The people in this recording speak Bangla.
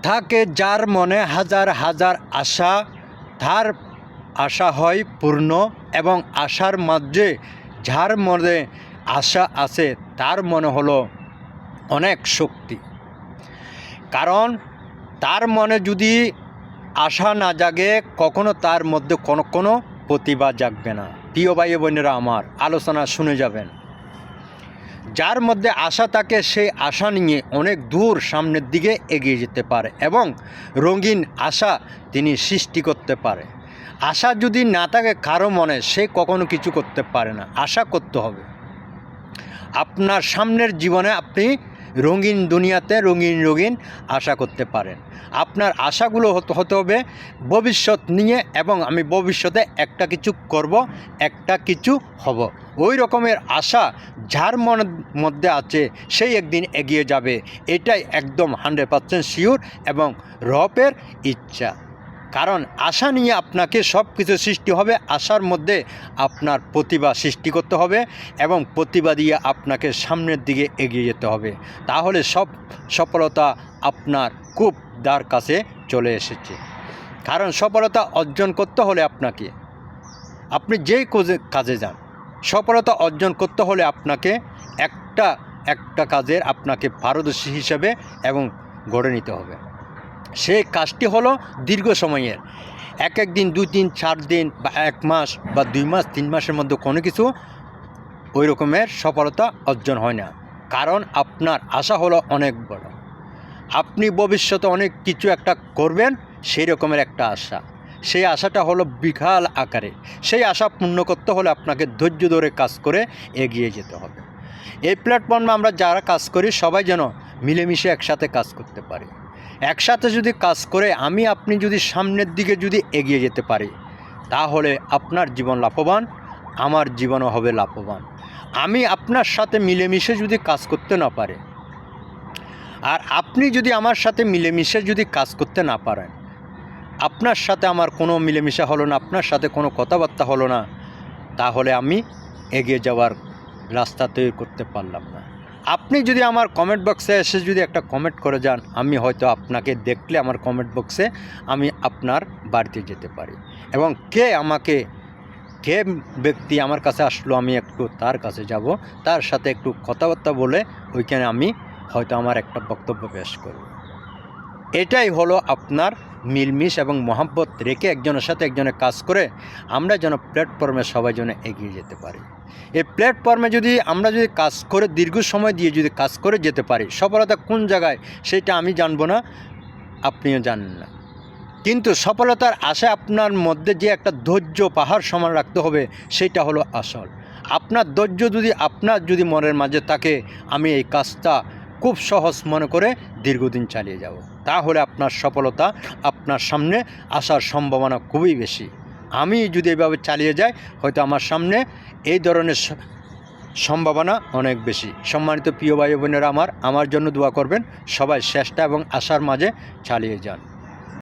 থাকে যার মনে হাজার হাজার আশা, তার আশা হয় পূর্ণ, এবং আশার মাঝে যার মনে আশা আছে তার মনে হলো অনেক শক্তি। কারণ তার মনে যদি আশা না জাগে কখনো তার মধ্যে কোনো প্রতিভা জাগবে না। প্রিয় ভাই বোনেরা, আমার আলোচনা শুনে যাবেন। যার মধ্যে আশা থাকে সেই আশা নিয়ে অনেক দূর সামনের দিকে এগিয়ে যেতে পারে এবং রঙিন আশা তিনি সৃষ্টি করতে পারে। আশা যদি না থাকে কারো মনে, সে কখনো কিছু করতে পারে না। আশা করতে হবে। আপনার সামনের জীবনে আপনি রঙিন দুনিয়াতে রঙিন আশা করতে পারেন। আপনার আশাগুলো হতে হবে ভবিষ্যৎ নিয়ে, এবং আমি ভবিষ্যতে একটা কিছু করব, একটা কিছু হব। ওই রকমের আশা যার মনের মধ্যে আছে সেই একদিন এগিয়ে যাবে। এটাই একদম 100% শিওর এবং রবের ইচ্ছা। কারণ আশা নিয়ে আপনাকে সব কিছু সৃষ্টি হবে। আশার মধ্যে আপনার প্রতিভা সৃষ্টি করতে হবে এবং প্রতিভা দিয়ে আপনাকে সামনের দিকে এগিয়ে যেতে হবে। তাহলে সফলতা আপনার খুব দ্বার কাছে চলে এসেছে। কারণ সফলতা অর্জন করতে হলে আপনি যেই কাজে যান, সফলতা অর্জন করতে হলে আপনাকে একটা কাজের আপনাকে পারদর্শী হিসেবে এবং গড়ে নিতে হবে। সেই কাজটি হলো দীর্ঘ সময়ের। এক দিন, 2 দিন, 4 দিন বা 1 মাস বা 2 মাস 3 মাসের মধ্যে কোনো কিছু ওই রকমের সফলতা অর্জন হয় না। কারণ আপনার আশা হলো অনেক বড়। আপনি ভবিষ্যতে অনেক কিছু একটা করবেন, সেই রকমের একটা আশা। সেই আশাটা হলো বিশাল আকারে। সেই আশা পূর্ণ করতে হলে আপনাকে ধৈর্য ধরে কাজ করে এগিয়ে যেতে হবে। এই প্ল্যাটফর্মে আমরা যারা কাজ করি সবাই যেন মিলেমিশে একসাথে কাজ করতে পারি। একসাথে যদি কাজ করে আপনি যদি সামনের দিকে যদি এগিয়ে যেতে পারি, তাহলে আপনার জীবন লাভবান, আমার জীবনও হবে লাভবান। আমি আপনার সাথে মিলেমিশে যদি কাজ করতে না পারি, আর আপনি যদি আমার সাথে মিলেমিশে যদি কাজ করতে না পারেন, আপনার সাথে আমার কোনো মিলেমিশা হলো না, আপনার সাথে কোনো কথাবার্তা হলো না, তাহলে আমি এগিয়ে যাওয়ার রাস্তা তৈরি করতে পারলাম না। আপনি যদি আমার কমেন্ট বক্সে এসে যদি একটা কমেন্ট করে যান, আমি হয়তো আপনাকে দেখলে আমার কমেন্ট বক্সে আমি আপনার বাড়িতে যেতে পারি, এবং কে ব্যক্তি আমার কাছে আসলো আমি একটু তার কাছে যাব, তার সাথে একটু কথাবার্তা বলে ওইখানে আমি হয়তো আমার একটা বক্তব্য পেশ করব। এটাই হলো আপনার মিলমিশ এবং মহব্বত রেখে একজনের সাথে একজনের কাজ করে আমরা যেন প্ল্যাটফর্মে সবাই যেন এগিয়ে যেতে পারি। এই প্ল্যাটফর্মে আমরা যদি কাজ করে দীর্ঘ সময় দিয়ে যদি কাজ করে যেতে পারি, সফলতা কোন জায়গায় সেটা আমি জানবো না, আপনিও জানেন না। কিন্তু সফলতার আশায় আপনার মধ্যে যে একটা ধৈর্য পাহাড় সমান রাখতে হবে, সেটা হলো আসল। আপনার ধৈর্য যদি মনের মাঝে থাকে, আমি এই কাজটা খুব সহজ মনে করে দীর্ঘদিন চালিয়ে যাব, তাহলে আপনার সফলতা আপনার সামনে আসার সম্ভাবনা খুবই বেশি। আমি যদি এভাবে চালিয়ে যাই, হয়তো আমার সামনে এই ধরনের সম্ভাবনা অনেক বেশি। সম্মানিত প্রিয় ভাই বোনেরা, আমার জন্য দোয়া করবেন। সবাই চেষ্টা এবং আশার মাঝে চালিয়ে যান।